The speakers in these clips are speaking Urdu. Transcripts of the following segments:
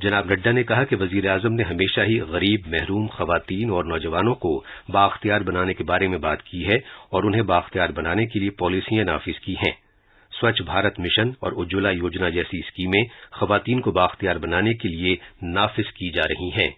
جناب نڈا نے کہا کہ وزیر اعظم نے ہمیشہ ہی غریب، محروم خواتین اور نوجوانوں کو بااختیار بنانے کے بارے میں بات کی ہے اور انہیں بااختیار بنانے کے لیے پالیسیاں نافذ کی ہیں۔ سوچھ بھارت مشن اور اجولا یوجنا جیسی اسکیمیں خواتین کو بااختیار بنانے کے لیے نافذ کی جا رہی ہیں۔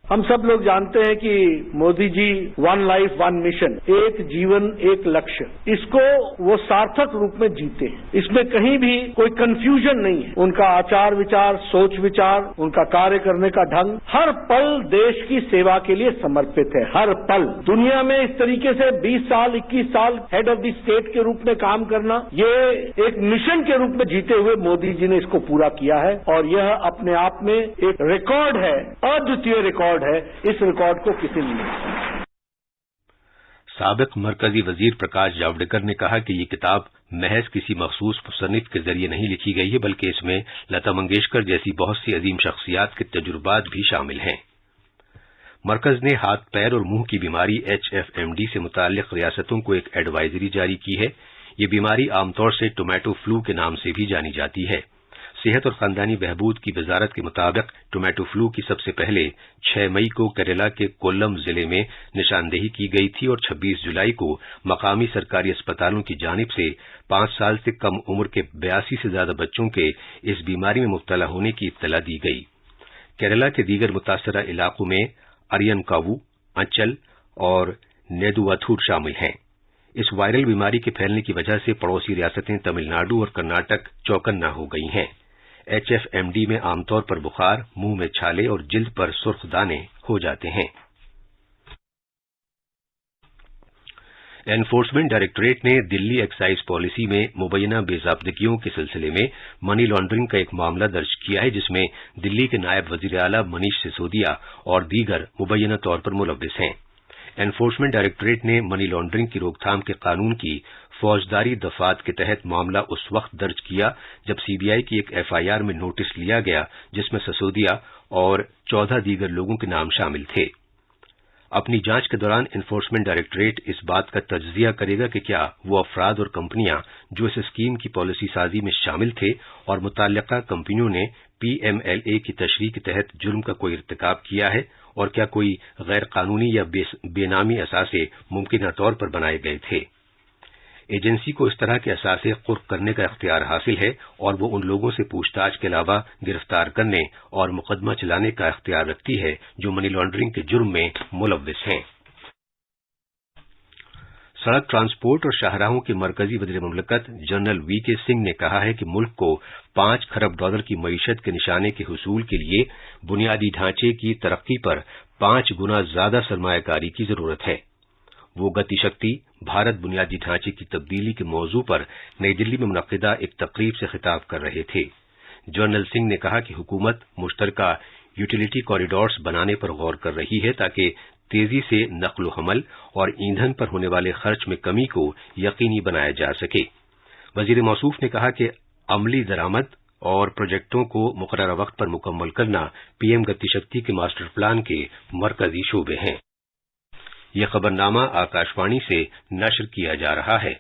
ہم سب لوگ جانتے ہیں کہ مودی جی ون لائف ون مشن، ایک جیون ایک لکشیہ، اس کو وہ سارتھک روپ میں جیتے ہیں۔ اس میں کہیں بھی کوئی کنفیوژن نہیں ہے۔ ان کا آچار وچار، سوچ وچار، ان کا کاریہ کرنے کا ڈھنگ ہر پل دیش کی سیوا کے لیے سمرپت ہے۔ ہر پل دنیا میں اس طریقے سے 20 سال 21 سال ہیڈ آف دی اسٹیٹ کے روپ میں کام کرنا، یہ ایک مشن کے روپ میں جیتے ہوئے مودی جی نے اس کو پورا کیا ہے اور یہ اپنے آپ میں ایک ریکارڈ ہے، ادویتیہ ریکارڈ ہے۔ اس ریکارڈ کو کسی نے نہیں۔ سابق مرکزی وزیر پرکاش جاوڈیکر نے کہا کہ یہ کتاب محض کسی مخصوص مصنف کے ذریعے نہیں لکھی گئی ہے، بلکہ اس میں لتا منگیشکر جیسی بہت سی عظیم شخصیات کے تجربات بھی شامل ہیں۔ مرکز نے ہاتھ پیر اور منہ کی بیماری HFMD سے متعلق ریاستوں کو ایک ایڈوائزری جاری کی ہے۔ یہ بیماری عام طور سے ٹومیٹو فلو کے نام سے بھی جانی جاتی ہے۔ صحت اور خاندانی بہبود کی وزارت کے مطابق ٹومیٹو فلو کی سب سے پہلے 6 مئی کو کیرالہ کے کولم ضلع میں نشاندہی کی گئی تھی اور 26 جولائی کو مقامی سرکاری اسپتالوں کی جانب سے 5 سال سے کم عمر کے 82 سے زیادہ بچوں کے اس بیماری میں مبتلا ہونے کی اطلاع دی گئی۔ کیرالہ کے دیگر متاثرہ علاقوں میں ارین کاوو، انچل اور نیدواتھور شامل ہیں۔ اس وائرل بیماری کے پھیلنے کی وجہ سے پڑوسی ریاستیں تمل ناڈو اور کرناٹک چوکنا ہو گئی ہیں۔ HFMD میں عام طور پر بخار، منہ میں چھالے اور جلد پر سرخ دانے ہو جاتے ہیں۔ انفورسمنٹ ڈائریکٹوریٹ نے دلی ایکسائز پالیسی میں مبینہ بے ضابطگیوں کے سلسلے میں منی لانڈرنگ کا ایک معاملہ درج کیا ہے، جس میں دلی کے نائب وزیر اعلی منیش سسودیا اور دیگر مبینہ طور پر ملوث ہیں۔ انفورسمنٹ ڈائریکٹوریٹ نے منی لانڈرنگ کی روک تھام کے قانون کی فوجداری دفعات کے تحت معاملہ اس وقت درج کیا جب CBI کی ایک FIR میں نوٹس لیا گیا جس میں سسودیا اور 14 دیگر لوگوں کے نام شامل تھے۔ اپنی جانچ کے دوران انفورسمنٹ ڈائریکٹوریٹ اس بات کا تجزیہ کرے گا کہ کیا وہ افراد اور کمپنیاں جو اس اسکیم کی پالیسی سازی میں شامل تھے اور متعلقہ کمپنیوں نے PMLA کی تشریح کے تحت جرم کا کوئی ارتکاب کیا ہے، اور کیا کوئی غیر قانونی یا بے نامی اثاثے ممکنہ طور پر بنائے گئے تھے۔ ایجنسی کو اس طرح کے اثاثے قرق کرنے کا اختیار حاصل ہے اور وہ ان لوگوں سے پوچھ تاچھ کے علاوہ گرفتار کرنے اور مقدمہ چلانے کا اختیار رکھتی ہے جو منی لانڈرنگ کے جرم میں ملوث ہیں۔ سڑک ٹرانسپورٹ اور شاہراہوں کے مرکزی وزیر مملکت جنرل VK سنگھ نے کہا ہے کہ ملک کو $5 کھرب کی معیشت کے نشانے کے حصول کے لیے بنیادی ڈھانچے کی ترقی پر 5 گنا زیادہ سرمایہ کاری کی ضرورت ہے۔ وہ گتی شکتی بھارت بنیادی ڈھانچے کی تبدیلی کے موضوع پر نئی دلی میں منعقدہ ایک تقریب سے خطاب کر رہے تھے۔ جنرل سنگھ نے کہا کہ حکومت مشترکہ یوٹیلیٹی کوریڈورز بنانے پر غور کر رہی ہے تاکہ تیزی سے نقل و حمل اور ایندھن پر ہونے والے خرچ میں کمی کو یقینی بنایا جا سکے۔ وزیر موصوف نے کہا کہ عملی درآمد اور پروجیکٹوں کو مقررہ وقت پر مکمل کرنا PM گتی شکتی کے ماسٹر پلان کے مرکزی شعبے ہیں۔ یہ خبرنامہ آکاشوانی سے نشر کیا جا رہا ہے۔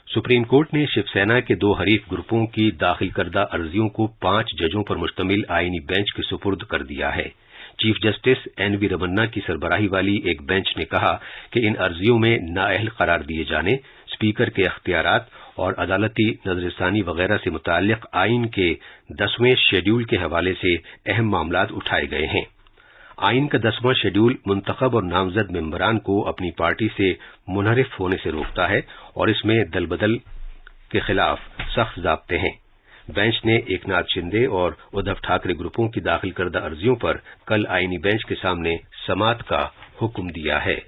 سپریم کورٹ نے شیو سینا کے 2 حریف گروپوں کی داخل کردہ عرضیوں کو 5 ججوں پر مشتمل آئینی بینچ کے سپرد کر دیا ہے۔ چیف جسٹس NV رمنا کی سربراہی والی ایک بینچ نے کہا کہ ان عرضیوں میں نااہل قرار دیے جانے، اسپیکر کے اختیارات اور عدالتی نظر ثانی وغیرہ سے متعلق آئین کے 10ویں شیڈول کے حوالے سے اہم معاملات اٹھائے گئے ہیں۔ آئین کا 10واں شیڈول منتخب اور نامزد ممبران کو اپنی پارٹی سے منحرف ہونے سے روکتا ہے اور اس میں دل بدل کے خلاف سخت ضابطے ہیں۔ بینچ نے ایک ناتھ شندے اور ادھو ٹھاکرے گروپوں کی داخل کردہ عرضیوں پر کل آئینی بینچ کے سامنے سماعت کا حکم دیا ہے۔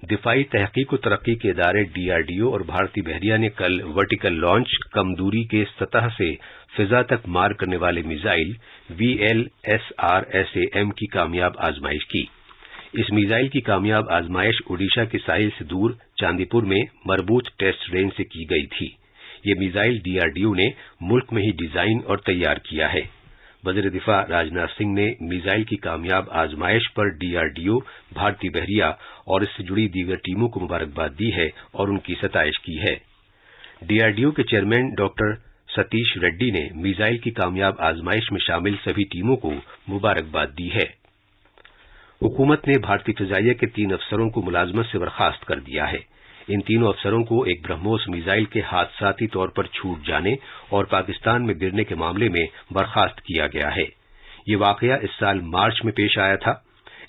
دفاعی تحقیق و ترقی کے ادارے DRDO اور بھارتی بحریہ نے کل ورٹیکل لانچ کم دوری کے سطح سے فضا تک مار کرنے والے میزائل VLSR-SAM کی کامیاب آزمائش کی۔ اس میزائل کی کامیاب آزمائش اوڈیشہ کے ساحل سے دور چاندی پور میں مربوط ٹیسٹ رینج سے کی گئی تھی۔ یہ میزائل DRDO نے ملک میں ہی ڈیزائن اور تیار کیا ہے۔ وزیر دفاع راجناتھ سنگھ نے میزائل کی کامیاب آزمائش پر DRDO، بھارتی بحریہ اور اس سے جڑی دیگر ٹیموں کو مبارکباد دی ہے اور ان کی ستائش کی ہے۔ DRDO کے چیئرمین ڈاکٹر ستیش ریڈی نے میزائل کی کامیاب آزمائش میں شامل سبھی ٹیموں کو مبارکباد دی ہے۔ حکومت نے بھارتی فضائیہ کے 3 افسروں کو ملازمت سے برخاست کر دیا ہے۔ ان تینوں افسروں کو ایک برہموس میزائل کے حادثاتی طور پر چھوٹ جانے اور پاکستان میں گرنے کے معاملے میں برخاست کیا گیا ہے۔ یہ واقعہ اس سال مارچ میں پیش آیا تھا۔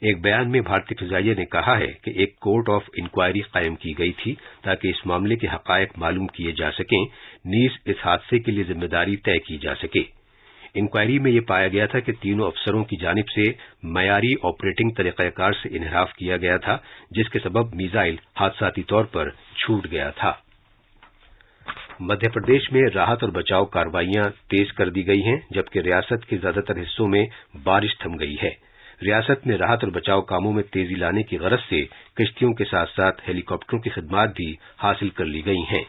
ایک بیان میں بھارتی فضائیہ نے کہا ہے کہ ایک کورٹ آف انکوائری قائم کی گئی تھی تاکہ اس معاملے کے حقائق معلوم کیے جا سکیں، نیز اس حادثے کے لیے ذمہ داری طے کی جا سکے۔ انکوائری میں یہ پایا گیا تھا کہ تینوں افسروں کی جانب سے معیاری آپریٹنگ طریقہ کار سے انحراف کیا گیا تھا، جس کے سبب میزائل حادثاتی طور پر چھوٹ گیا تھا۔ مدھیہ پردیش میں راحت اور بچاؤ کارروائیاں تیز کر دی گئی ہیں، جبکہ ریاست کے زیادہ تر حصوں میں بارش تھم گئی ہے۔ ریاست میں راحت اور بچاؤ کاموں میں تیزی لانے کی غرض سے کشتیوں کے ساتھ ساتھ ہیلی کاپٹروں کی خدمات بھی حاصل کر لی گئی ہیں۔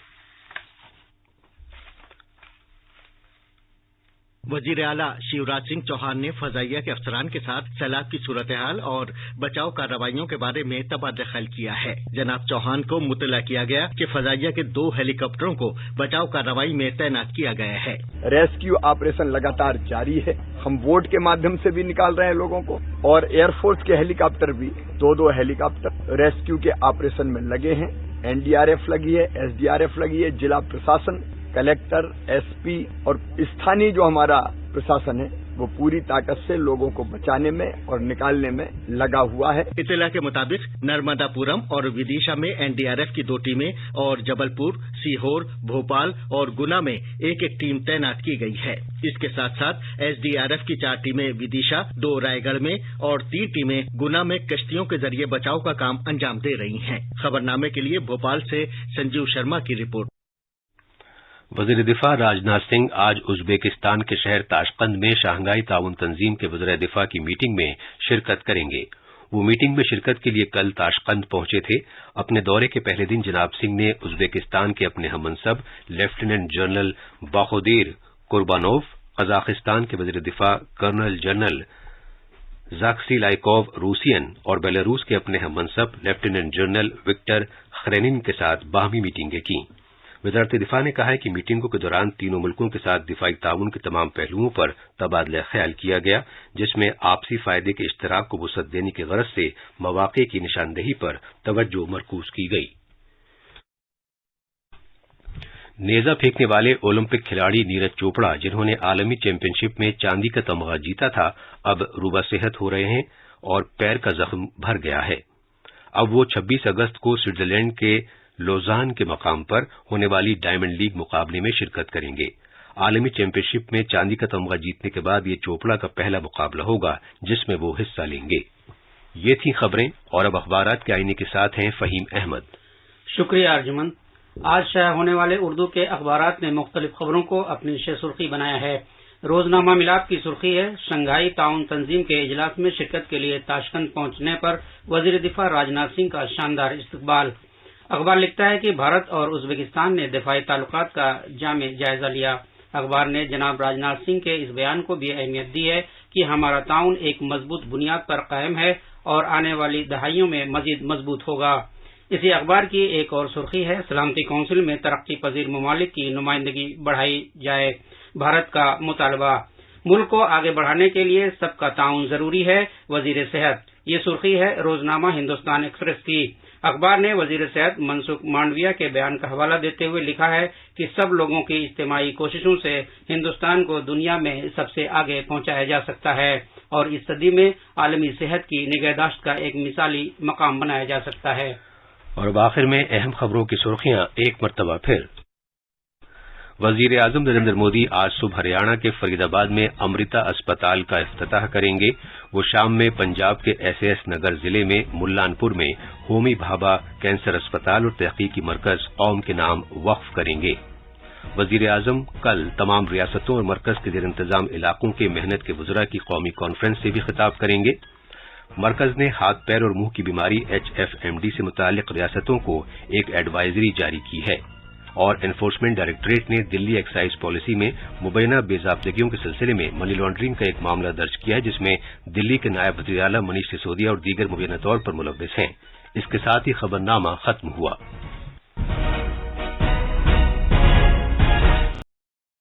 وزیر اعلیٰ شیوراج سنگھ چوہان نے فضائیہ کے افسران کے ساتھ سیلاب کی صورتحال اور بچاؤ کارروائیوں کے بارے میں تبادلہ خیال کیا ہے۔ جناب چوہان کو مطلع کیا گیا کہ فضائیہ کے 2 ہیلی کاپٹروں کو بچاؤ کارروائی میں تعینات کیا گیا ہے۔ ریسکیو آپریشن لگاتار جاری ہے، ہم بوٹ کے مادھیم سے بھی نکال رہے ہیں لوگوں کو، اور ایئر فورس کے ہیلی کاپٹر بھی 2 ہیلی کاپٹر ریسکیو کے آپریشن میں لگے ہیں۔ NDRF لگی ہے، SDRF لگی ہے، ضلع پرشاسن، کلیکٹر، SP اور استھانی جو ہمارا پرشاسن ہے وہ پوری طاقت سے لوگوں کو بچانے میں اور نکالنے میں لگا ہوا ہے۔ اطلاع کے مطابق نرمدا پورم اور ودیشا میں NDRF کی 2 ٹیمیں اور جبل پور، سیہور، بھوپال اور گنا میں ایک ٹیم تعینات کی گئی ہے۔ اس کے ساتھ ساتھ SDRF کی 4 ٹیمیں ودیشا، 2 رائے گڑھ میں اور 3 ٹیمیں گنا میں کشتیوں کے ذریعے بچاؤ کا کام انجام دے رہی ہیں۔ خبرنامے کے لیے بھوپال سے سنجیو شرما کی رپورٹ۔ وزیر دفاع راجناتھ سنگھ آج ازبیکستان کے شہر تاشقند میں شانگھائی تعاون تنظیم کے وزرائے دفاع کی میٹنگ میں شرکت کریں گے۔ وہ میٹنگ میں شرکت کے لیے کل تاشقند پہنچے تھے۔ اپنے دورے کے پہلے دن جناب سنگھ نے ازبیکستان کے اپنے ہم منصب لیفٹیننٹ جنرل باخودیر قربانوف، قزاقستان کے وزیر دفاع کرنل جنرل زاکسی لائکوو روسین اور بیلاروس کے اپنے ہم منصب لیفٹیننٹ جنرل وکٹر خرینن کے ساتھ باہمی میٹنگیں کی۔ وزارت دفاع نے کہا ہے کہ میٹنگوں کے دوران تینوں ملکوں کے ساتھ دفاعی تعاون کے تمام پہلوؤں پر تبادلہ خیال کیا گیا، جس میں آپسی فائدے کے اشتراک کو وسعت دینے کی غرض سے مواقع کی نشاندہی پر توجہ مرکوز کی گئی۔ نیزہ پھینکنے والے اولمپک کھلاڑی نیرج چوپڑا، جنہوں نے عالمی چیمپئن شپ میں چاندی کا تمغہ جیتا تھا، اب روبہ صحت ہو رہے ہیں اور پیر کا زخم بھر گیا ہے۔ اب وہ 26 اگست کو سوئٹزرلینڈ کے لوزان کے مقام پر ہونے والی ڈائمنڈ لیگ مقابلے میں شرکت کریں گے۔ عالمی چیمپئن شپ میں چاندی کا تمغہ جیتنے کے بعد یہ چوپڑا کا پہلا مقابلہ ہوگا جس میں وہ حصہ لیں گے۔ یہ تھیں خبریں، اور اب اخبارات کے آئینے کے ساتھ ہیں فہیم احمد۔ شکریہ ارجمن۔ آج شائع ہونے والے اردو کے اخبارات نے مختلف خبروں کو اپنی شہ سرخی بنایا ہے۔ روزنامہ ملاد کی سرخی ہے، شنگھائی تعاون تنظیم کے اجلاس میں شرکت کے لیے تاشقند پہنچنے پر وزیر دفاع راجناتھ سنگھ کا شاندار استقبال۔ اخبار لکھتا ہے کہ بھارت اور ازبکستان نے دفاعی تعلقات کا جامع جائزہ لیا۔ اخبار نے جناب راجناتھ سنگھ کے اس بیان کو بھی اہمیت دی ہے کہ ہمارا تعاون ایک مضبوط بنیاد پر قائم ہے اور آنے والی دہائیوں میں مزید مضبوط ہوگا۔ اسی اخبار کی ایک اور سرخی ہے، سلامتی کونسل میں ترقی پذیر ممالک کی نمائندگی بڑھائی جائے، بھارت کا مطالبہ۔ ملک کو آگے بڑھانے کے لیے سب کا تعاون ضروری ہے، وزیر صحت۔ یہ سرخی ہے روزنامہ ہندوستان ایکسپریس کی۔ اخبار نے وزیر صحت منسکھ مانڈویہ کے بیان کا حوالہ دیتے ہوئے لکھا ہے کہ سب لوگوں کی اجتماعی کوششوں سے ہندوستان کو دنیا میں سب سے آگے پہنچایا جا سکتا ہے اور اس صدی میں عالمی صحت کی نگہداشت کا ایک مثالی مقام بنایا جا سکتا ہے۔ اور اب آخر میں اہم خبروں کی سرخیاں ایک مرتبہ پھر۔ وزیر اعظم نریندر مودی آج صبح ہریانہ کے فرید آباد میں امرتا اسپتال کا افتتاح کریں گے۔ وہ شام میں پنجاب کے SS نگر ضلع میں ملان پور میں ہومی بھابھا کینسر اسپتال اور تحقیقی مرکز قوم کے نام وقف کریں گے۔ وزیر اعظم کل تمام ریاستوں اور مرکز کے زیر انتظام علاقوں کے محنت کے وزراء کی قومی کانفرنس سے بھی خطاب کریں گے۔ مرکز نے ہاتھ پیر اور منہ کی بیماری HFMD سے متعلق ریاستوں کو ایک ایڈوائزری جاری کی ہے، اور انفورسمنٹ ڈائریکٹوریٹ نے دلی ایکسائز پالیسی میں مبینہ بے ضابطگیوں کے سلسلے میں منی لانڈرنگ کا ایک معاملہ درج کیا ہے، جس میں دلی کے نائب وزیر اعلیٰ منیش سسودیا اور دیگر مبینہ طور پر ملوث ہیں۔ اس کے ساتھ ہی خبرنامہ ختم ہوا۔